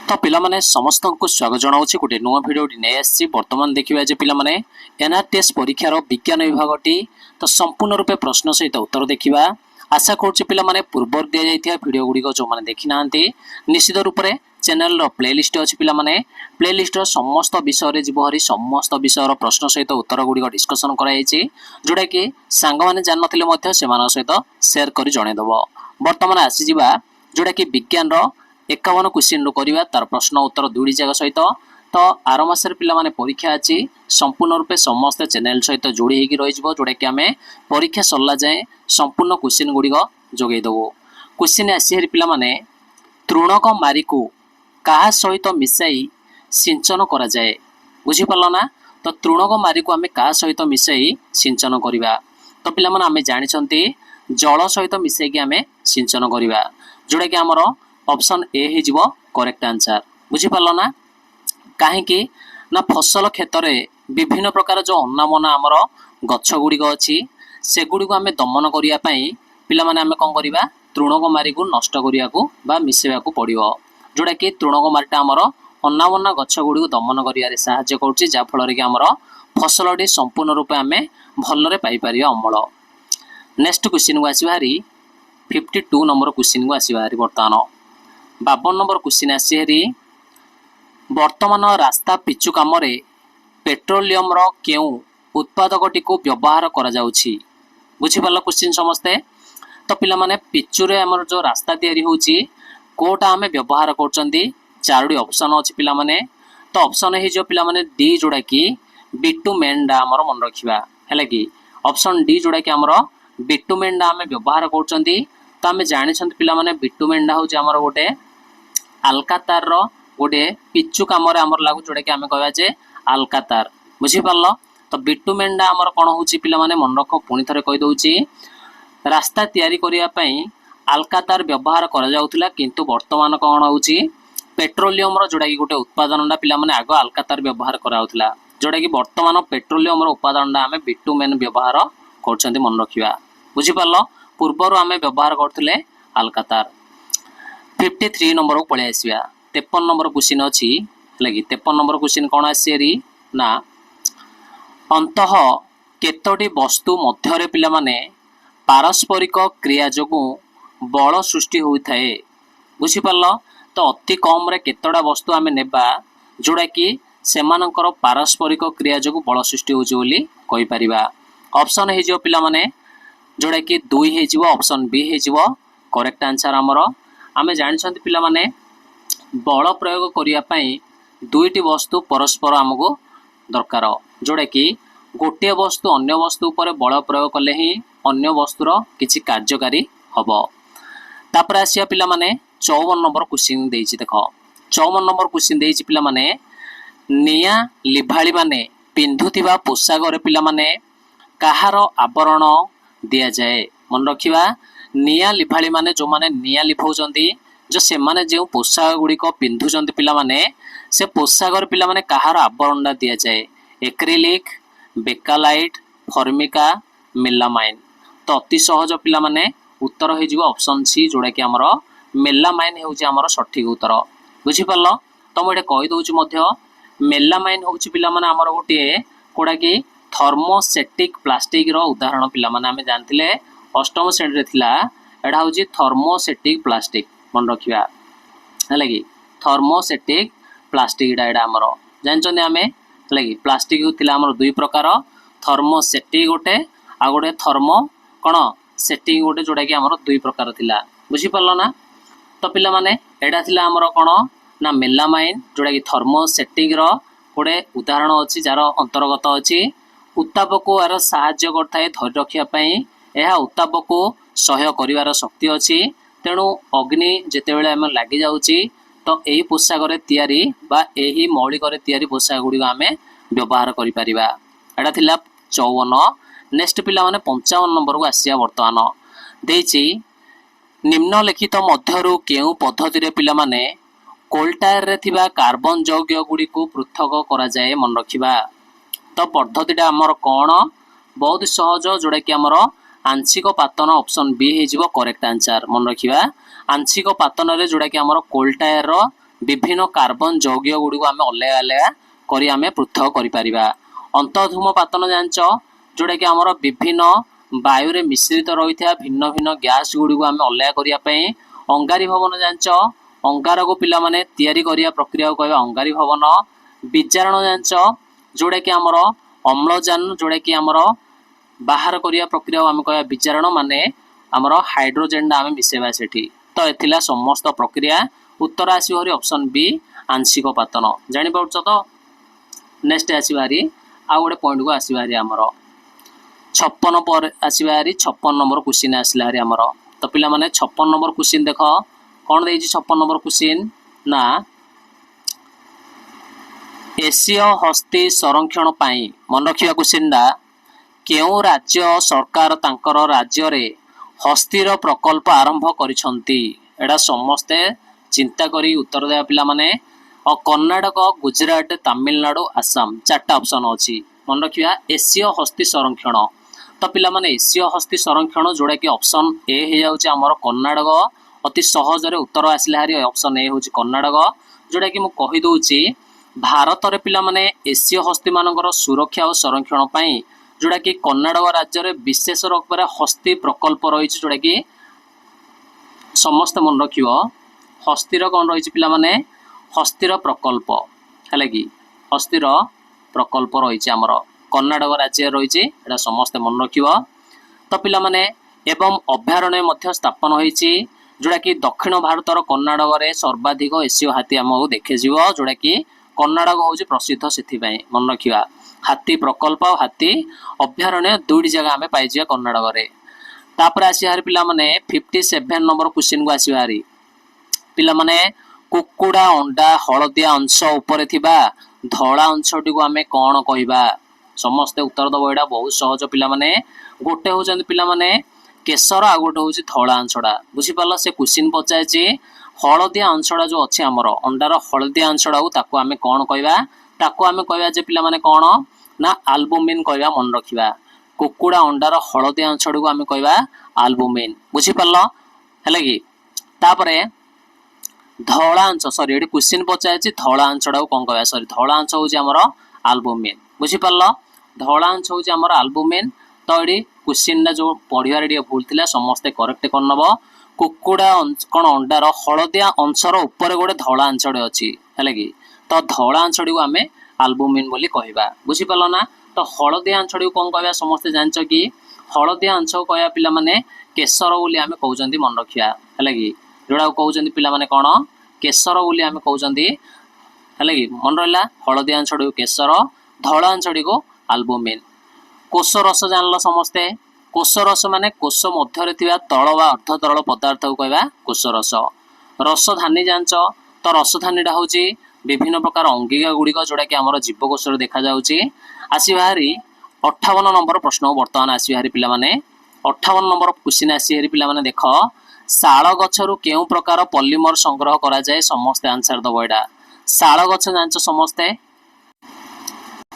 तो पिला माने समस्त को स्वागत जनाऊँ गोटे नुआ भिड नहीं आसी बर्तमान देखा जे पिला माने एनआरटीएस परीक्षार विज्ञान विभागटी तो संपूर्ण रूपे प्रश्न सहित उत्तर देखा आशा करुच्चे पिला माने पूर्व दि जाइए भिड गुड़िक जो मैंने देखी ना निश्चित रूप से चैनल प्लेलिस्ट अच्छी पिला माने प्लेलिस्ट समस्त विषय जीव हरी समस्त विषय प्रश्न सहित उत्तर गुड़िक डिस्कसन कराई जोटा कि सांग मैंने जान नथिले से सहित सेयार कर जनईदेव बर्तमान आसीजा जोटा कि विज्ञान 51 क्वेश्चन रु करवा तार प्रश्न उत्तर दुईटी जाक सहित तो आर मासर पिला माने परीक्षा अच्छी संपूर्ण रूपे समस्त चैनल सहित जोड़ी होगी रही जोटा कि आम परीक्षा सरला जाए संपूर्ण क्वेश्चन गुड़िक जोगेदेवु क्वेश्चन आसी पिला माने तृणक मारी को क्या सहित मिसाई सिंचन करा जाए बुझीपार ना। तो तृणक मारी को आम क्या सहित मिसाई सिंचन करवा तो पिला माने आम जानी जल सहित मिसाई आम सिंचन करवा जोटा कि आमर ऑप्शन ए हो करेक्ट आंसर बुझीपार ना। कहीं ना फसल क्षेत्र में विभिन्न प्रकार जो अन्नामना आमर गछ गुड़िक अच्छी से गुड़िक आम दमन करने पिला माने आम कौन करवा तृणक मारी को नष्ट करने मिसेवा पड़ो जोटा कि तृणक मारीटा आमर अन्नामना गछ गुड़ी दमन कर साहाय्य कर जहाँफल कि आमर फसलटी संपूर्ण रूपे आम भलरे पाइपर अमल। नेक्स्ट क्वेश्चन को आसवा हारी 52 नंबर क्वेश्चन को आसवा हारी बर्तमान 52 नंबर क्वेश्चन आसी हारी वर्तमान रास्ता पिचु काम पेट्रोलियम केउ उत्पादकटी को व्यवहार करा जाउछि बुझीपार क्वेश्चन समस्ते। तो पिला माने पिचुरे आमर जो रास्ता तैयारी होउछि कोटा आमे व्यवहार करचंदी चारोटी ऑप्शन अछि पिला माने। तो ऑप्शन हे जो पिला माने डी जोड़ा कि बिटुमेन डा आमर मन रखिबा हैला कि ऑप्शन डी जोड़ा कि आमर बिटुमेन डा आमे व्यवहार करचंदी। तो आमे जानि छंती पिला माने बिटुमेन डा होउछि आमर गोटे आलकातार रो गोटे पिचु काम आमर लागू जोटा कि आम कह आलकातार बुझीपार। तो बिटुमेन डा आमर कौन हो पिला माने मन रख पुणी थे कहीदे रास्ता तैयारी करने आलकातार व्यवहार करा जाउथिला किंतु वर्तमान कौन हो पेट्रोलियम जोटा कि गोटे उत्पादन पिला माने आग आलकातार व्यवहार कराउथिला जोटा कि वर्तमान पेट्रोलियम उत्पादन आम बिटुमेन व्यवहार कर मन रखा बुझीपार। पूर्वर आम व्यवहार करते आलकातार। 53 नंबर को पलि आसवा 53 नंबर क्वेश्चन अच्छी लगी 53 नंबर क्वेश्चन कौन आसी ना अंतः केतोटी वस्तु मध्य पिला माने पारस्परिक क्रिया जोगु बल सृष्टि होता है बुझीपार। तो अति कम रे केतोटा वस्तु आम नेबा जोड़ा कि सेमानंकर पारस्परिक क्रिया जोगु बल सृष्टि होची कहि परिबा। ऑप्शन हे जो पिला माने जोड़ा कि 2 हे जिवो ऑप्शन बी हे जिवो करेक्ट आंसर आमर आमे जानिछंती पिला माने बल प्रयोग करने दुईटी वस्तु परस्पर आमको दरकार जोड़ा कि गोटे वस्तु अन्य वस्तु पर बल प्रयोग कले ही अन्य वस्तुर किसी कार्यकारी हम। तापर आसिया पिला माने 54 नंबर क्वेश्चन देछि देख 54 नंबर क्वेश्चन देछि पिला माने निया लिभाली माने पिंधुतिबा पोशाक रे पिला माने कहार आवरण दिया जाए मन रखिबा। निया लिभाली माने जो माने निया लिभाउचंती जो से माने जो पोशाक गुड़िक पिंधुचंती पिला माने से पोशाक पिला माने कहार आवरणटा दि जाए एक्रिलिक बेकालाइट फर्मिका मेलामाइन। तो अति सहज पिला माने उत्तर हो जिवो ऑप्शन सी जोड़ा कि आमर मेलामाइन होउची आमर सठिक उत्तर बुझीपार। तो मुझे कही दउची मध्य मेलामाइन होउची पिला माने आमर गोटे कोडा कि थर्मोसेटिक प्लास्टिक रो उदाहरण पिला माने आमे जानथिले अष्टम श्रेणी रे थिला एडा होउची थर्मोसेटिक प्लास्टिक मन रखा है कि थर्मोसेटिक प्लास्टिक एटा आमर जानते आम है कि प्लास्टिक होता आमर 2 प्रकार थर्मोसेटिक गोटे आ गोटे थर्मो कौन सेटिंग गोटे जोटा कि आमर 2 प्रकार थिला बुझीपार ना। तो पिला माने एटा थिला आमर कौन ना मेलामाइन जोटा कि थर्मोसेटिक रो गोटे उदाहरण अच्छी जार अंतर्गत अच्छी उत्ताप को यार साहाय्य करथाए धरि रखियापाई यह उत्ताप को सह्य करिवार शक्ति अच्छी तेणु अग्नि जितेबाला आम लगी जाऊँगी तो यही पोशाक तैयारी बा यही मौलिक तैयारी पोशाक गुड़िक आम व्यवहार करिपरिबा। एटा थिला 54। नेक्स्ट पिला माने 55 नंबर को आसिया वर्तमान देछि निम्नलिखित मध्यरु केउ पद्धति रे पिला माने कोल्टायर रे थिबा कार्बन यौगिक गुड़ी को पृथक करा जाए मन रखिबा। तो पद्धतिटा आमर कौन बहुत सहज जोड़ा कि आमर आंशिक पातन ऑप्शन बी हो करेक्ट आंसर मन रखिबा। आंशिक पातन रे जोड़ा कि आमर कोल्टायर विभिन्न कार्बन यौगिक गुड़ी आम अलग अलग करी आम पृथक कर अंतधूमपातन जांच जोटा कि आमर विभिन्न वायु रे मिश्रित रही भिन्न भिन्न गैस गुड़ी आम अलग करने अंगारी भवन जांच अंगारक पिला माने तैयारी करिया प्रक्रिया को कहबा अंगारी भवन विजारण जांच जोड़ा कि आमर अम्लजान जोड़ा कि आमर बाहर करिया प्रक्रिया आम कहबा विजारण माने आमर हाइड्रोजेन आम मिसेबा सेठी तो एथिला समस्त प्रक्रिया उत्तर आसी हरी ऑप्शन बी आंशिक पातन जानि पाउछ तो नेक्स्ट आसीबारी आ गोटे पॉइंट को आसीबारी आमर 56 पर आसीबारी 56 नंबर क्वेश्चन आसला हरी आमर तो पिला माने 56 नंबर क्वेश्चन देखो कौन देछि 56 नंबर क्वेश्चन ना एशिया हस्ती संरक्षण पाई मन रखिया क्वेश्चन दा केउ राज्य सरकार तांकर राज्य रे हस्तीर प्रकल्प आरंभ करिसंती एडा समस्ते चिंता करी उत्तर देवा पिला माने कर्नाटक गुजरात तमिलनाडु आसाम चारटा ऑप्शन अछि मन रखिया एशिया हस्ती संरक्षण तो पिला माने एशिया हस्ती संरक्षण जोड़ा कि ऑप्शन ए हे जाउची हमर कर्नाटक अति सहज रे उत्तर आसिला हरी ऑप्शन ए होची कर्नाटक जोड़ा कि मु कहि दोउची भारत रे पिला माने एशिया हस्ती मानकर सुरक्षा और संरक्षण पाई जोड़ा कि कर्नाटक राज्य रे विशेष रूप में हस्ती प्रकल्प रही जोड़ा कि समस्त मन रखियो हस्तीर कौन रही पिला माने हस्तीर प्रकल्प है कि हस्तीर प्रकल्प रही आमर कर्नाटक राज्य रही एटा समस्ते मन रखियो तो पिला माने एवं अभयारण्य मध्य स्थापन होईची जोड़ा कि दक्षिण भारतर कर्नाटक रे सर्वाधिक एशिया हाथी आमको देखे जीवो जोड़ा कि कर्नाटक हूँ प्रसिद्ध से मन रखा हाथी प्रकल्प और हाथी अभयारण्य दुईटी जगह आम पाई कर्नाटक रे तापर आसबारी पिला माने 57 नंबर क्वेश्चन को आसबारी पिला माने कुकुड़ा अंडा हलदिया अंश उपरे थिबा धला अंशटी को आम कौन कहबा समस्ते उत्तर दब एटा बहुत सहज पिला माने गोटे होचंदी पिला माने केशर आ गोटे होची धला अंशटा बुझी पारला से क्वेश्चन पचाइछि हलदिया अंशटा जो अच्छे आमर अंडार हलदिया अंशटा ताको आम कौन कहबा ताको आम कहबा जे पिला माने कौन ना आल्बुमिन कहबा मन रखिबा कुकुड़ा अंडार हलदिया अंशटी को आम कहबा आल्बुमिन बुझी पारला हैला कि तापरे धला अंश सॉरी एटी क्वेश्चन पचाइछि धला अंशटा कौन कहबा सॉरी धला अंश होची आमर आल्बुमिन बुझी पारला धला अंश होची आमर आल्बुमिन तो ये क्वेश्चन जो पढ़िबार भूल थिला समस्ते करेक्ट करनब कुकुड़ा कौन अंडार हलदिया अंशर ऊपर गोटे धला अंशटे अच्छी है कि तो धला अंशटी को आम आल्बुमिन बोली कहबा बुझी पारल ना तो हलदिया अंशटी को कौन कहबा समस्ते जानछ कि हलदिया अंश को कहबा पिला माने केशर बोली आम कहउचंदी मन रखिया है कि जोड़ा कहउचंदी पिला माने कौन केशर बोली आम कहउचंदी है कि मन रहा हलदिया अंशटी को केशर धला अंशटी को आल्बुमिन कोष रस जानल समस्ते कोष रस माने कोष मध्य थिबा तल बा अर्ध तरल पदार्थ को कहबा कोष रस रसधानी जांच तो रसधानीटा होची विभिन्न प्रकार अंगिका गुड़िक जोड़ा कि आमर जीवकोश देखा जाउची आसी बाहरी 58 नंबर प्रश्न वर्तमान आसी बाहरी पिला माने 58 नंबर क्वेश्चन आसी बाहरी पिला माने देख शाल गछरु केउ प्रकार पॉलीमर संग्रह करा जाए समस्ते आंसर दबो एडा शाल गछ जांच समस्ते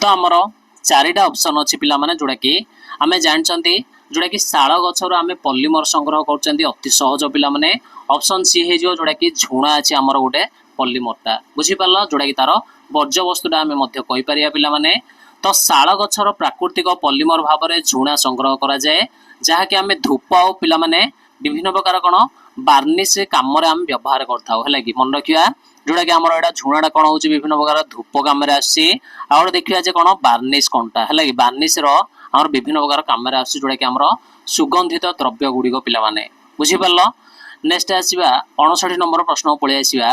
तो आमर चारिटा ऑप्शन अच्छी पिला माने जोड़ा कि आमे जानचंती जोड़ा कि शाल गछरु आमे पॉलीमर संग्रह करचंती अति सहज पिला माने ऑप्शन सी हे जो जोड़ा कि झुणा अछि हमर गोटे पॉलीमरटा बुझी पारला जोड़ा कि तार वर्ज्य वस्तुटा आमे मध्य कहि परिया पिला माने तो शाल गछर प्राकृतिक पॉलीमर भाव में झुणा संग्रह करा जाए जहा कि आमे धूप और पिला माने विभिन्न प्रकार कौन बार्निश काम आम व्यवहार करथाउ है कि मन रखिया जोड़ा कि आमर एटा झुणाटा कौन हो विभिन्न प्रकार धूप काम आगे देखिए जे कौन बार्निश कौनटा है कि बार्निश आमर विभिन्न प्रकार काम जोड़ा कि आमर सुगंधित द्रव्य गुड़िक पिला माने बुझी पारल नेक्स्ट आसवा 59 नंबर प्रश्न पलि आसवा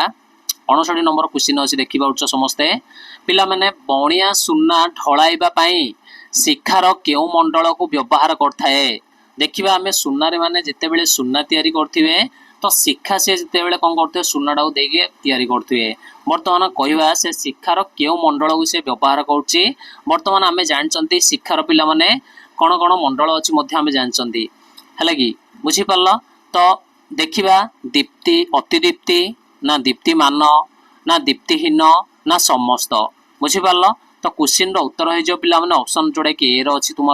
59 नंबर क्वेश्चन अच्छी देखा उच्च समस्ते पिला माने बणिया सुना ढलाइबा पई शिखार केउ मंडल को व्यवहार करथाए देखिबा आमे सुना रे माने जेतेबेले सुना तयारी करथिबे तो शिखा से जितेबाला कौन करते सुनाटा को देके तैयारी करते बर्तमान कहवा से शिक्षार केउ मंडल को से व्यवहार करुच्ची बर्तमान आम जानते शिक्षार पिला माने कौन कौन मंडल अच्छी आम जानते है कि बुझीपार तो देखा दीप्ति अतिदीप्ति ना दीप्तिमान ना दीप्तिहीन ना समस्त बुझीपार तो क्वेश्चन उत्तर हो पिला माने ऑप्शन जोड़ा कि ए रही तुम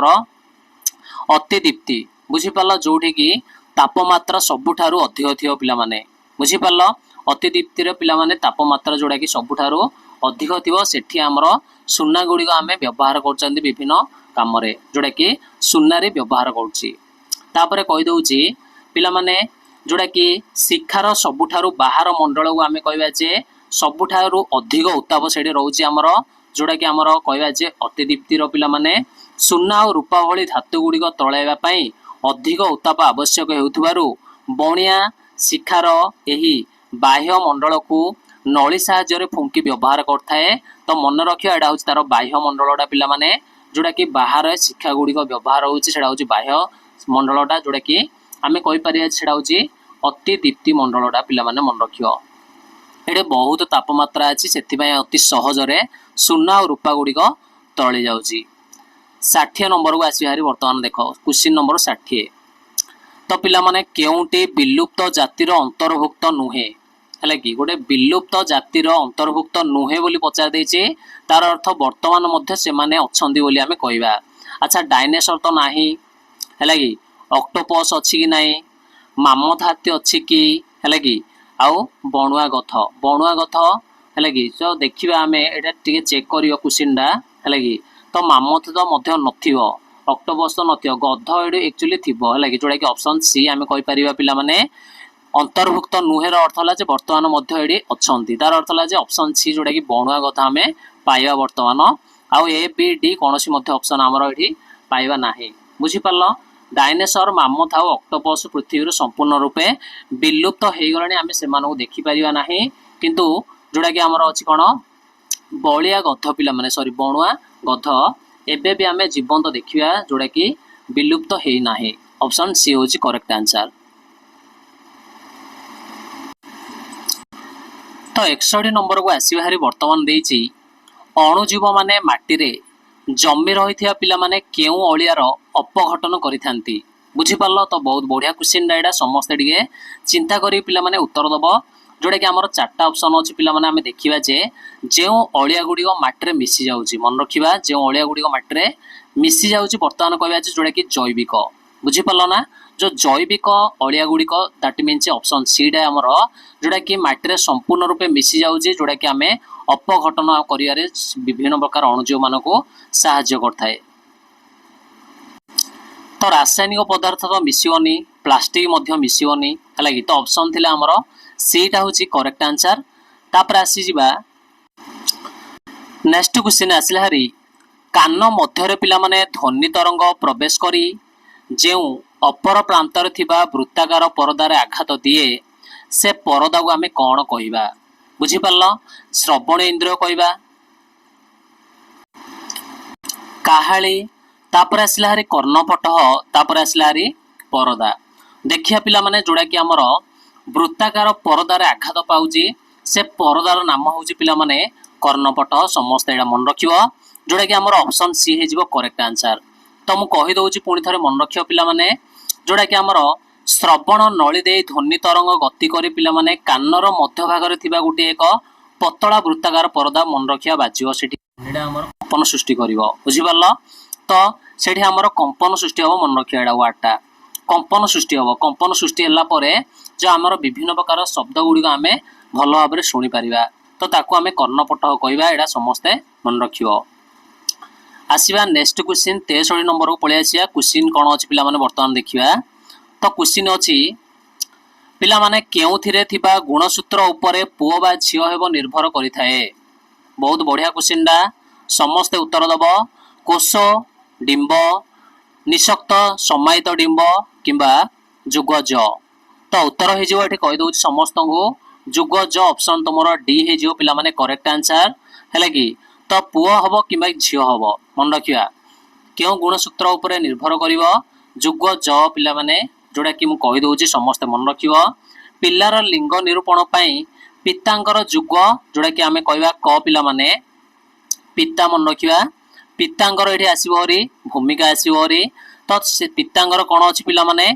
अतिदीप्ति बुझीपार जोठी कि तापमात्रा सबुठारु अधिक थियो पिला माने बुझीपारल अति दीप्तिर पिला माने तापमात्रा जोड़ा कि सबुठारु अधिक थिबो सेठी हमरो सुना गुडी आमे व्यवहार करछन्ती विभिन्न काम रे जोड़ा कि सुना रे व्यवहार करछि। तापरे कहि दउछि पिला माने जोड़ा कि शिखार सबुठारु बाहर मंडल को आमे कहबा जे सबुठारु अधिक उत्ताप सेठी रहउछि हमरो जोड़ा कि हमरो कहबा जे अति दीप्तिर पिला माने सुना और रूपा भली धातु गुडी तळाइबा पई अधिक उत्ताप आवश्यक हेउथबारु बणिया शिखार एही बाह्य मंडल को नली साहाय्य फुंकी व्यवहार करथाए। तो मन रखियो एडा होछि तार बाह्य मंडलटा पिला माने जोड़ा कि बाहर शिखा गुडी व्यवहार होछि सेडा होछि बाह्य मंडलटा जोड़ा कि आमे कहि परिया सेडा होछि अति दीप्ति मंडलटा पिला माने मन रखियो। एडे बहुत तापमात्रा अछि सेति पय अति सहज रे सुना और रूपा गुडी तळि जाउछि। 60 नंबर को आसी हारी वर्तमान देखो क्वेश्चन नंबर 60। तो पिला माने केउटी विलुप्त जातिर अंतर्भुक्त नुहे है कि गोटे विलुप्त जातिर अंतर्भुक्त नुहे बोली पचार देछि तार अर्थ वर्तमान मध्य से माने अछंदी बोली आमे कहबा। अच्छा डायनासोर तो नाही है कि ऑक्टोपस अछि कि नाही मामथ हाथी अछि कि है कि आउ बणुआ गथ है कि तो देखिबा आमे एटा टिके चेक करियो क्वेश्चन डा है कि तो मामथ तो मध्य नथिबो ऑक्टोपस तो नथिबो गध एडे एक्चुअली थिबो है कि जोड़ा कि ऑप्शन सी आमे कहि परिबा पिला माने अंतर्भुक्त नुहेर अर्थ है बर्तमान मध्य एडी अछंती तार अर्थ है ऑप्शन सी जोड़ा कि बणुआ गथ आमे पाइबा वर्तमान आउ ए बी डी कोनोसी मध्य ऑप्शन हमरो एठी पाइबा नाही बुझी पारलो। डायनासोर मामथ आउ ऑक्टोपस पृथ्वी संपूर्ण रूपे विलुप्त हो गलानी आमे सेमानकु देखि परिबा नाही किंतु जोड़ा कि हमरो अछि कोन बलिया गध पिला माने सॉरी बणुआ गध एबे भी आमे जीवंत देखिबा जोड़ा कि विलुप्त हेई नाही ऑप्शन सी होची करेक्ट आंसर। तो 61 नंबर को आसी हारी वर्तमान देछि अणुजीव माने माटी रे जमी रहिथिया पिला माने केउ अलियार अपघटन करिथांती बुझी पारलो। तो बहुत बढ़िया क्वेश्चन एटा समस्त टिके चिंता करी पिला माने उत्तर दबो जोड़ा कि आमर 4टा ऑप्शन अछि पिला माने आमे देखिबा जे जेउ अलिया गुडी माटी रे मिसी जाउची मन रखिबा जेउ अलिया गुडी माटी रे मिसी जाउची वर्तमान कहबा जे जोड़ा कि जैविक बुझी पारलो ना जो जैविक अलिया गुडी दैट मीन्स ऑप्शन सी डा हमर जोड़ा कि माटी रे संपूर्ण रूपे मिसी जाउची जोड़ा कि आमे अपघटन करियारे विभिन्न प्रकार अणुजीव मानको सहाय्य करथाए। तो रासायनिक पदार्थ तो मिसिबनी प्लास्टिक मध्य मिसिबनी है कि तो ऑप्शन थिला हमर सीटा होची करेक्ट आंसर। तापर आसी जिबा नेक्स्ट क्वेश्चन आसिला हरी कान मध्य रे पिला माने ध्वनि तरंग प्रवेश करी जेउ अपर प्रांतर थिबा वृत्ताकार परदा रे आघात दिए से परदा को आमे कोन कहिबा बुझी पारलो श्रवण इंद्रिय कहिबा काहाली तापर आसिला हरी कर्णपट तापर आसिला हरी परदा देखिया पिला माने जोड़ा कि हमर वृत्ताकार परदार आघात पाउची से परदार नाम होची पिला माने कर्णपट समस्त एडा मन रखिबो जोड़ा कि हमर ऑप्शन सी हे जिवो करेक्ट आंसर। तो मु कहि दउची पुनी थरे मन रखियो पिला माने जोड़ा कि हमर श्रवण नळी दे ध्वनि तरंग गति करी पिला माने कानर मध्य भाग रे थिबा गुटी एक पतला वृत्ताकार परदा मन रखिया बाजियो सेठी एडा हमर कंपन सृष्टि करिवो बुझी पारलो। तो सेठी हमर कंपन सृष्टि हो मन रखिया एडा वाटा कंपन सृष्टि हम कंपन सृष्टि होला परे जो आमर विभिन्न प्रकार शब्द गुडी आमे भल भाव शुणी पारिबा तो ताकू आमे कर्णपट कहबा एडा समस्ते मन रखियो। आसीबा नेक्स्ट क्वेश्चन 63 नंबर को पळे आसिया क्वेश्चन कोन अछि पिला माने वर्तमान देखिबा। तो क्वेश्चन अछि पिला माने केउथिरे थिबा गुणसूत्र उपरे पुओ बा झियो हेबो निर्भर करिथाए बहुत बढ़िया क्वेश्चन डा समस्ते उत्तर दबो कोष डिंब निशक्त समाहित डिंब किंबा जुगज तो उत्तर हे जो एठी कहि दउछि समस्त को जुगज ऑप्शन तुमरो डी हे जो पिला माने करेक्ट आंसर हैला कि तो पुओ हबो किंबा झियो हबो मन रखिया केउ गुणसूत्र उपरे निर्भर करिवो जुगज पिला माने जोड़ा कि मु कहि दउछि समस्त मन रखिवो पिल्लार लिंग निरूपण पई पितांकर जुग जोड़ा कि आमे कहबा क पिला माने पिता मन रखिबा पितांकर एठी आसीबो री भूमिका आसीबो री तो से पितांकर कोन अछि पिला माने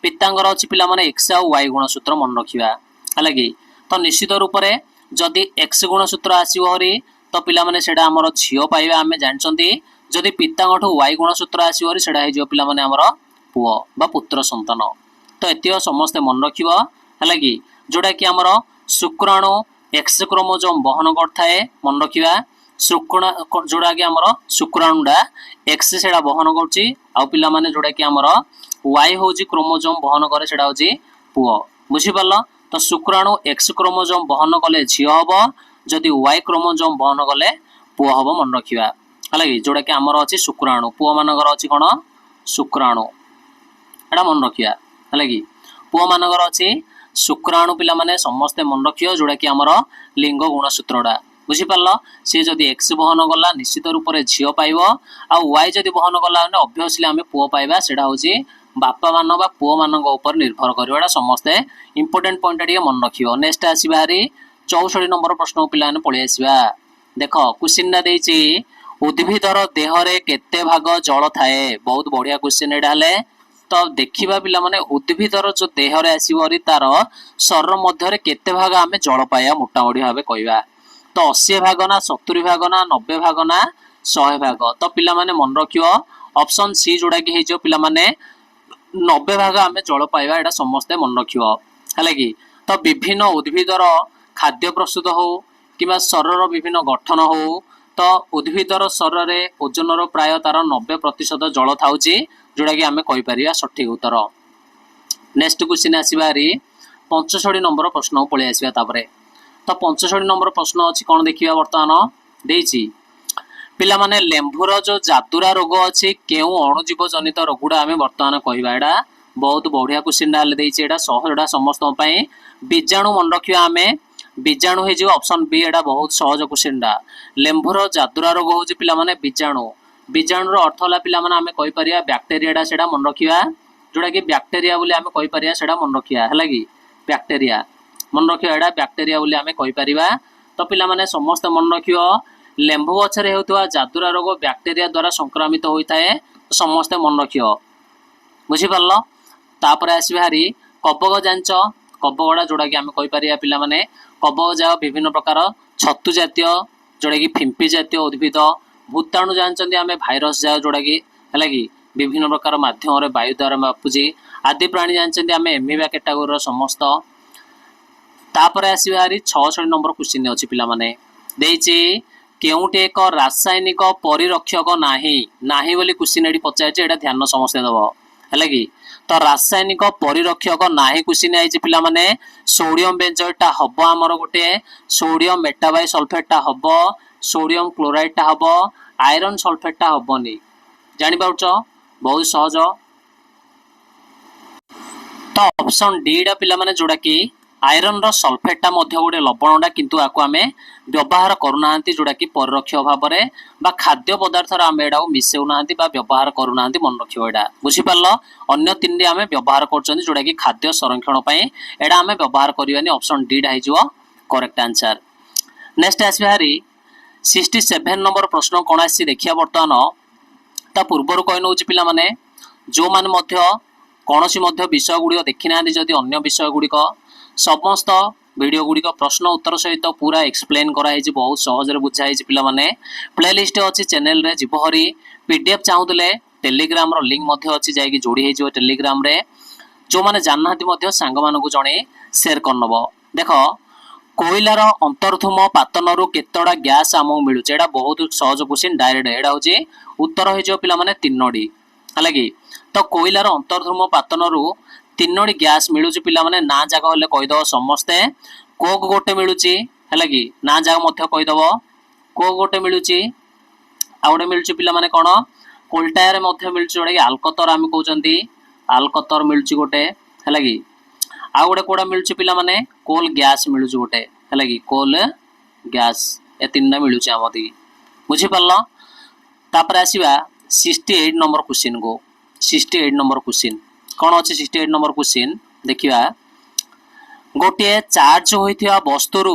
पितांकर अछि पिला माने x और y गुणसूत्र मन रखिबा हला कि तो निश्चित रूप रे जदि x गुणसूत्र आसीबो री तो पिला माने सेडा हमर झियो पाइबा आमे जानचंती जदि पितांगठो y गुणसूत्र आसीबो री सेडा हे जो पिला माने हमर पुओ बा पुत्र संतान तो एतियो समस्त मन रखिबो हला कि जोटा कि आमर शुक्राणु एक्स क्रोमोजोम बहन करथाए मन रखिबा जोटा कि आमर शुक्राणुटा एक्स सेटा बहन करछि आ पिला माने जोटा कि आमर वाई होउछि क्रोमोजोम बहन करे सेटा होउछि पुओ बुझि पारल तो शुक्राणु एक्स क्रोमोजोम बहन कले झियो हबो जदि वाई क्रोमोजोम बहन कले पुओ हबो मन रखिबा हला कि जोटा कि आमर अछि शुक्राणु पुओ मानकर अछि कोन शुक्राणु एटा मन रखिया हला कि पुओ मानकर अछि शुक्राणु पिला माने समस्ते मन रखियो जोटा कि आमर लिंग गुणसूत्रडा बुझी पारल सी जदि एक्स बहन गला निश्चित रूप से झील पाइब आ वाई जदि बहन गला ऑब्वियसली आम पुओ पाइबा सेटा होची बापा मान बा पुओ मान ऊपर निर्भर करवा समस्ते इंपोर्टेंट पॉइंट टे मन रखियो नेक्स्ट आसीबा हारी 64 नंबर प्रश्न पिला ने पळि आसीबा देख क्वेश्चन ना देछि उद्भिदर देहरे केते भाग जल थाए बहुत बढ़िया क्वेश्चन एटा हले तो देखिबा पिला माने उद्भिदर जो देहरे आसीबरी तार शरीर मध्यरे केते भाग आमे जल पाया मोटा मोटी भाबे कहबा तो 80 भाग ना 70 भाग ना 90 भाग ना 100 भाग तो पिला माने मन रखियो ऑप्शन सी जोड़ा कि हे जो पिला माने 90 भाग आमे जल पाइबा एटा समस्ते मन रखियो हला कि तो विभिन्न उद्भिदर खाद्य प्रस्तुत हो किबा शरीर विभिन्न गठन हो तो उद्भिदर शरीर रे ओजनर प्राय तार 90% जल थाउची जोड़ा कि आमे कहि परिया सठिक उत्तर नेक्स्ट क्वेश्चन आसीबा री 65 नंबर प्रश्न पळि आसीबा तापरे तो 65 नंबर प्रश्न अच्छी कौन देखिए बर्तमान देछि पिला माने लेम्बुर जो जादुरा रोग अच्छी केउ अणुजीव जनित रोगुड़ा आम बर्तमान कहवा एटा बहुत बढ़िया क्वेश्चन डाले देछि एटा सहजटा समस्त बीजाणु मन रखिया आम बीजाणु हो ऑप्शन बी एटा बहुत सहज क्वेश्चनटा लेम्बुर जादुरा रोग होछि पिला माने बीजाणु बीजाणुर अर्थ होला पिला माने आम कहि परिया बैक्टेरियाटा सेटा मन रखिया जोटा कि बैक्टेरिया बोली आम कहि परिया सेटा मन रखिया हला कि बैक्टेरिया मन रखियो एटा बैक्टेरिया बोली आमे कहि परिबा तो पिला माने समस्त मन रखियो लेम्बु गछरे हेउतवा जादुरा रोग बैक्टेरिया द्वारा संक्रमित होइताए समस्त मन रखियो बुझि पारलो तापरे आसीबा हारी कबग जांच कबगडा जोड़ा कि आमे कहि परिया पिला माने कबग जा विभिन्न प्रकार छतु जातीय जोड़ा कि फिंपी जातीय उद्भिद भूताणु जानचंदी आमे भाइरस जा जोड़ा कि हला कि विभिन्न प्रकार माध्यम रे वायु द्वारा मापुजी आदि प्राणी जानचंदी आमे एमिबा कैटेगोरी समस्त तापर आसीबा हारी 66 नंबर क्वेश्चन अछि पिला माने देछि केउटे एक रासायनिक परिरक्षक नाही बोली क्वेश्चन एडी पचाइছে एटा ध्यान समस्या दबो हला कि तो रासायनिक परिरक्षक नाही क्वेश्चन आइছে पिला माने सोडियम बेंजोएटटा हबो हमर गोटे सोडियम मेटाबाइसल्फेटटा हबो सोडियम क्लोराइडटा हबो आयरन सल्फेटटा हबोनी जानि पाउछो बहुत सहज तो ऑप्शन डी डा पिला माने जोड़ा कि आयरन रो सल्फेटटा मध्य गोटे लवणटा किंतु आको आमे व्यवहार करूनांती जोड़ा कि परिरक्ष भाव रे बा खाद्य पदार्थ रा आमे एडाको मिसेउनांती बा व्यवहार करूनांती मन रखियो एडा बुझि पारलो अन्य तीनडी आमे व्यवहार करचंदी जोड़ा कि खाद्य संरक्षण पई एडा आमे व्यवहार करिवानी ऑप्शन डी डा हिजो करेक्ट आंसर नेक्स्ट आसी हारी 67 नंबर प्रश्न कोन आसी देखिया वर्तमान ता पूर्वरु कहि नउची पिला माने जो मान मध्य कोनोसी मध्य विषय गुडी देखि नांती जदि अन्य विषय गुडी समस्त वीडियो गुडी प्रश्न उत्तर सहित पूरा एक्सप्लेन करा है बहुत सहज रे बुझा है पिला माने प्लेलिस्ट अछि चैनल रे जिबहरी पीडीएफ चाहुतले टेलीग्राम रो लिंक मध्य अछि जाय कि जोडी है जो टेलीग्राम रे जो माने जाननाती मध्य सांग मानकु जणे शेयर करनबो देखो कोयलार अंतर्धूम पातनरु केतडा गैस आमो मिलु एटा बहुत सहज क्वेश्चन डायरेक्ट एटा होची उत्तर है जो पिला माने तीनोडी हला कि तो कोयलार अंतर्धूम पातनरु तीनोडी गैस मिलु पिला माने ना जागा होले कहि दो समस्ते कोक गोटे मिलुची हला कि ना जागा मध्य कहि दबो कोक गोटे मिलुची आ गोटे मिलुची पिला माने कोन कोल्टायर मध्य मिलुची जोडा कि आल्कतर आमी कहउचंती आल्कतर मिलुची गोटे हला कि आ गोटे कोडा मिलुची पिला माने कोल गैस मिलुची गोटे हला कि कोल गैस ए तीनटा मिलुची आमती बुझि पारलो तापर आसीबा 68 नंबर क्वेश्चन को 68 नंबर क्वेश्चन कौन अच्छे 68 नंबर क्वेश्चन देखिया गोटे चार्ज होइथिया वस्तुरु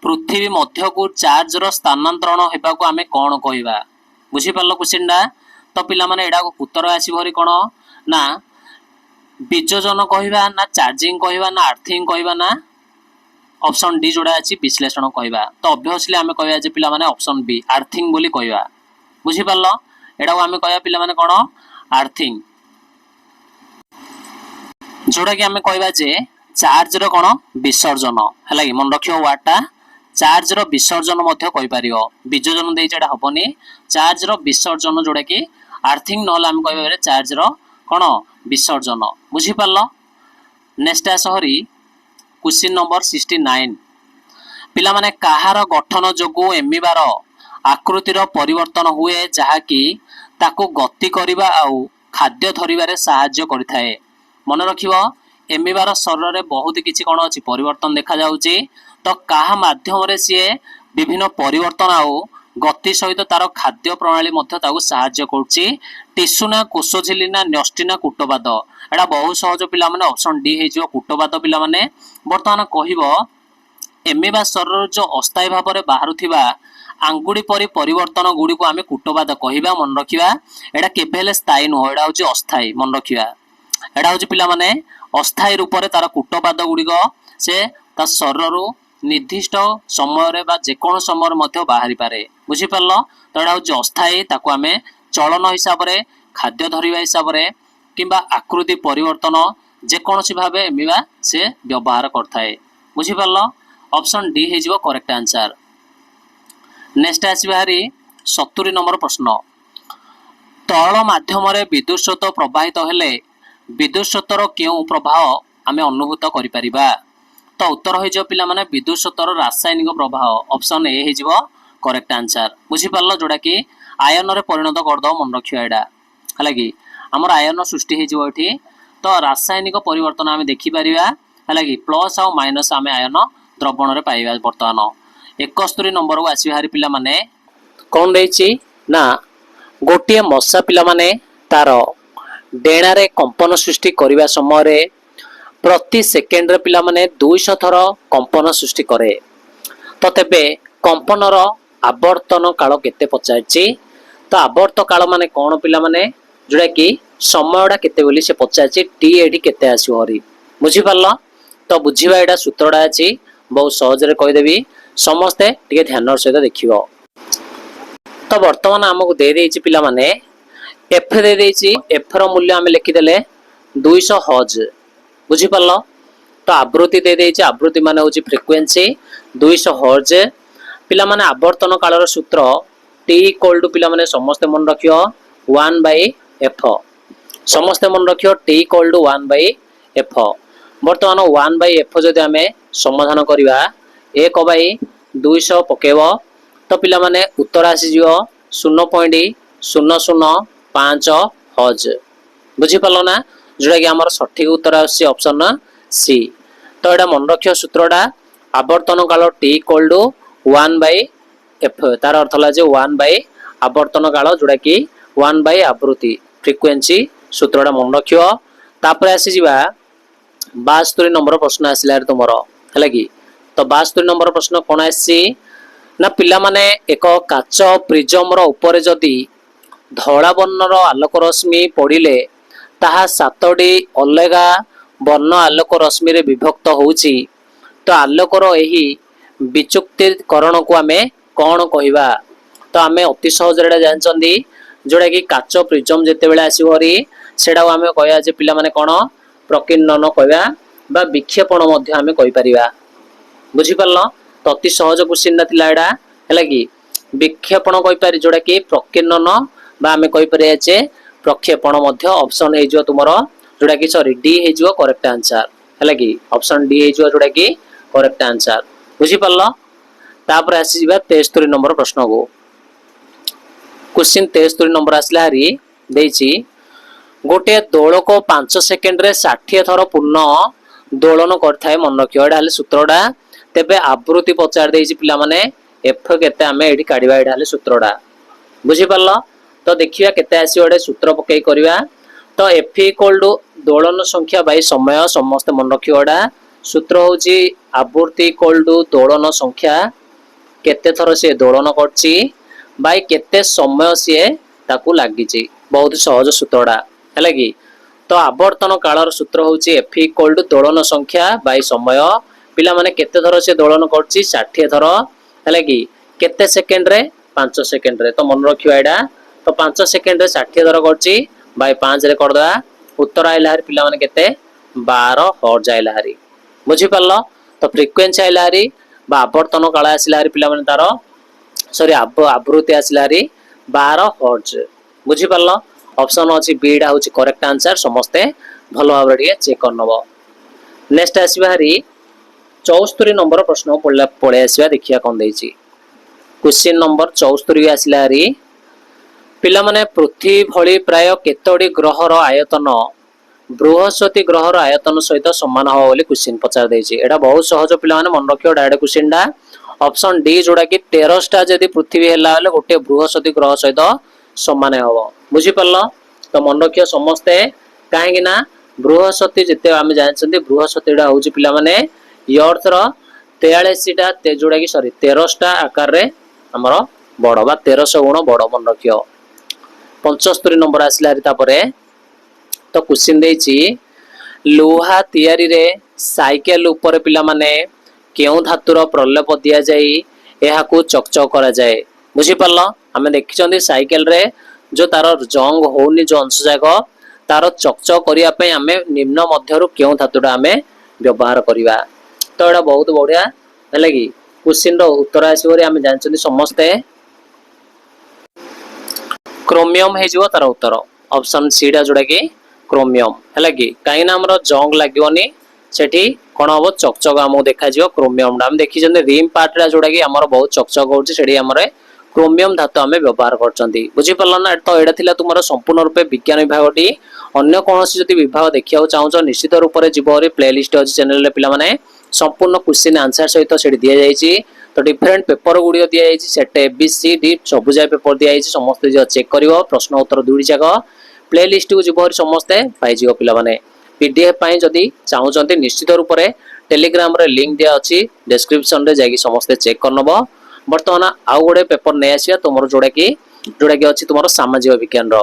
पृथ्वी मध्य को चार्ज रो स्थानांतरण हेबा को आमे कोन कहबा बुझि पारलो क्वेश्चन डा तो पिला माने एडा को उत्तर आसीबरी कोन ना विजोजन कहबा ना चार्जिंग कहबा ना अर्थिंग कहबा ना ऑप्शन डी जोड़ा अछि विश्लेषण कहबा तो ऑब्वियसली आमे कहबा जे पिला माने ऑप्शन बी अर्थिंग बोली कहबा बुझि पारलो एडा को आमे कहबा पिला माने कोन अर्थिंग जोड़ा कि आमे कहबा जे चार्ज रो कोन विसर्जन हैला कि मन रखियो वाटा चार्ज रो विसर्जन मध्य कहि परियो विसर्जन देइ जेटा हबनी चार्ज रो विसर्जन जोडा कि अर्थिंग नहला हम कहबे चार्ज रो कोन विसर्जन बुझी पारलो। नेक्स्ट आसहरी क्वेश्चन नंबर 69 पिला माने काहार गठन जोगु एमिबार आकृतिर परिवर्तन हुए जहा कि ताकू गति करिबा आउ खाद्य धरिबारे सहाय्य करिथाए। मन रखिबो एमिबार शरीर रे बहुत किछि कोन अछि परिवर्तन देखा जाउची तो काहा माध्यम रे सिए विभिन्न परिवर्तन आउ गति सहित तार खाद्य प्रणाली मध्य ताकू सहाय्य करूची टिस्यू कोष झिल्ली न्यष्टि कूटपाद एटा बहुत सहज पिला माने ऑप्शन डी हे जो कूटपाद पिला माने वर्तमान कहिबो एमिबा शरीर जो अस्थायी भाव में बाहरुथिबा आंगुड़ी परि परिवर्तन गुडी को आमे कूटपाद कहिबा मन रखिबा एटा केबेले स्थायी न एटा होची अस्थायी मन रखिबा एटा होची पिला माने अस्थायी रूप रे तार कूटपाद गुडी को से ता शरीर रु निर्दिष्ट समय रे बा जे कोन समय मध्य बाहरी पारे बुझी परलो। तो एटा होची अस्थायी ताको आमे चलन हिसाब रे खाद्य धरिबा हिसाब रे किंबा आकृति परिवर्तन जे कोनसी भाबे एमिबा से व्यवहार करथाए बुझी परलो। ऑप्शन डी हे जिवो करेक्ट आंसर। नेक्स्ट आसीबारी 70 नंबर प्रश्न तरल माध्यम रे विद्युत स्रोत प्रवाहित हेले विद्युत स्रोतर केउ प्रभाव आमे अनुभूत करि परिबा। तो उत्तर हो जो पिला माने विद्युत स्रोतर रासायनिक प्रभाव ऑप्शन ए हे जिवो करेक्ट आंसर बुझी पारलो जोडा कि आयन रे परिणत कर दो मन रखियो एडा हला कि हमर आयन सृष्टि हे जिवो एठी तो रासायनिक परिवर्तन आमे देखि परिबा हला कि प्लस और माइनस आमे आयन द्रवण रे पाइबा। वर्तमान 71 नंबर को आसी हारी पिला माने कोन देछि ना गोटिए मशा पिला माने तार डेणा रे कंपन सृष्टि करिबा समय रे प्रति सेकेंड रे पिला माने 200 थर कंपन सृष्टि करे। तो तेबे कंपन रो आवर्तन काल केते पचारछि तो आवर्त काल माने कोन पिला माने जोडा कि समयडा केते बोली से पचारछि टी एडी केते आसी हरी बुझी पारलो। तो बुझीबा एडा सूत्रडा अछि बहुत सहज रे कहि देबी समस्ते टिके ध्यान सहित देखिबो। तो वर्तमान हमकु दे देछि पिला माने एफ दे देछि एफ रो मूल्य हम लिखि देले 200 हर्ट्ज बुझी पारलो। तो आवृत्ति दे देछि आवृत्ति माने होछि फ्रीक्वेंसी 200 हर्ट्ज पिला माने आवर्तन कालर सूत्र टी इक्वल टू पिला माने समस्त मन रखियो 1/f समस्त मन रखियो टी इक्वल टू 1/f। वर्तमान 1/f जदि आमे समाधान करिबा 1/200 पकेबो तो पिला माने उत्तर आसी जिवो 0.005 हर्ट्ज बुझी पारलो ना जोडा कि हमर सठिक उत्तर आसी ऑप्शन सी। तो एटा मन रखियो सूत्रडा आवर्तन काल टी इक्वल टू 1/f तार अर्थ होला जे 1 आवर्तन काल जोडा कि 1 आवृत्ति फ्रीक्वेंसी सूत्रडा मन रखियो। तापर आसी जिबा 72 नंबर प्रश्न आसिला तुमरो हैला कि तो 72 नंबर प्रश्न कोन आसी ना पिला माने एक काच प्रिज्म रो ऊपर जदी धौला वर्णर आलोक रश्मि पड़िले ताहा 7टी अलगा वर्ण आलोक रश्मि रे विभक्त होउची तो आलोकर एही विचुक्तिकरण को आमे कोन कहिबा। तो आमे अति सहज रे जानचंदी जोडा कि काच प्रिज्म जेते बेले आसीबरी सेडा आमे कहया जे पिला माने कोन प्रकीर्णन कहबा बा विक्षेपण मध्य आमे कहि परिबा बुझी पारलो। तो अति सहज क्वेश्चन नथिला एडा हैला कि विक्षेपण कहि पारि जोडा कि प्रकीर्णन बा आमे कहि परिया जे प्रक्षेपण मध्य ऑप्शन हे जो तुमरो जोडा कि सॉरी डी हे जो करेक्ट आंसर हैला कि ऑप्शन डी हे जो जोडा कि करेक्ट आंसर बुझी पारलो। तापर आसी जिबा 73 नंबर प्रश्न को क्वेश्चन 73 नंबर आसला हरी देछि गोटे दोलक 5 सेकेंड रे 60 थर पूर्ण दोलन करथाय मन रखियो एडा हले सूत्रडा। तेबे आवृत्ति पचार देछि पिला माने एफ केते आमे एडी काढिबा एडा हले सूत्रडा बुझी पारलो। तो देखिबा केते आसी ओडे सूत्र पकई करबा। तो एफ इक्वल टू दोलन संख्या बाय समय समस्त मन रखियो एडा सूत्र होछि आवृत्ति इक्वल टू दोलन संख्या केते थर से दोलन करछि बाय केते समय से ताकू लागिछि बहुत सहज सूत्रडा हैला कि। तो आवर्तन कालर सूत्र होछि एफ इक्वल टू दोलन संख्या बाय समय पिला माने केते थर से दोलन करछि 60 थर हैला कि केते सेकेंड रे 5 सेकेंड रे। तो मन रखियो एडा तो 5 सेकेंड रे 60 थर करछि बाय 5 रे करदा उत्तर आइला हरी पिला माने केते 12 हर्ट्ज आइला हरी बुझिपार तो फ्रिक्वेन्सी आइला हारी आवर्तन काल आसला हारी पिला माने तार सॉरी आवृत्ति आसला हारी 12 हर्ट्ज बुझिपार ऑप्शन अछि बीडा होची करेक्ट आंसर समस्ते भलो भाबरे टिके चेक करनबो नेक्स्ट आसीबा हारी 74 नंबर प्रश्न पळे आसीबा देखिया कोन देइची क्वेश्चन नंबर 74 आसला हारी पिला माने पृथ्वी भली प्राय केतोडी ग्रहर आयतन बृहस्पति ग्रहर आयतन सहित समान हो बोली क्वेश्चन पचार देइची एटा बहुत सहज पिला माने मन रखियो डायरेक्ट क्वेश्चन डा ऑप्शन डी जोडा कि 13 टा जदी पृथ्वी हैला हले गोटे बृहस्पति ग्रह सहित समान हो बुझी परलो तो मन रखियो समस्ते काहेकि ना बृहस्पति जते आमे जानछन्ती बृहस्पतिडा होची पिला माने अर्थ रो 43 टा जोडा कि सॉरी 13 टा आकार रे हमर बड़ बा 1300 गुण बड़ मन रखियो 75 नंबर आसला रि तापरे तो क्वेश्चन देइची लोहा तयारी रे साइकेल ऊपर पिला माने केउ धातुर प्रलेप दिया जाई एहा को चकचक करा जाए बुझी परलो हमें देखिचंदी साइकेल रे जो तार जंग होनी जो अंश जाक तार चकचक करिया पे हमें निम्न मध्यरु केउ धातुडा हमें व्यवहार करिवा तो एडा बहुत बढ़िया हैला कि क्वेश्चन रो उत्तर आसी रे हमें जानचंदी समस्ते क्रोमियम हे जिवो तार उत्तर ऑप्शन सी डा जोडा कि क्रोमियम हैला कि काई ना हमरो जंग लागिवनी सेठी कोन हबो चकचक हमो देखा जिवो क्रोमियम डा हम देखि जंदे रिम पार्ट रा जोडा कि हमरो बहुत चकचक होउची सेठी हमरे क्रोमियम धातु आमे व्यवहार करचंती बुझी परलो ना तो एडा थिला तुमरो संपूर्ण रूपे विज्ञान विभागटी अन्य कोनोसी जति विभाग देखियाउ चाहउछो निश्चित रूपे जिबोरी प्लेलिस्ट अछि चैनल रे पिला माने संपूर्ण क्वेश्चन आंसर सहित सेठी दिया जाईची तो डिफरेंट पेपर गुडियो दिया जाईची सेट एबीसीडी सब जाय पेपर दिया जाईची समस्त जे चेक करिवो प्रश्न उत्तर दुडी जाक प्लेलिस्ट को जिबोरी समस्त पाइ जिवो पिला माने पीडीएफ पाई जदी चाहउछन्ती निश्चित रूपे टेलीग्राम रे लिंक दिया अछि डिस्क्रिप्शन रे जाकी समस्त चेक करनबो वर्तमान आउ गोटे पेपर नै आसिया तुमरो जोडा कि अछि तुमरो सामाजिक विज्ञान रो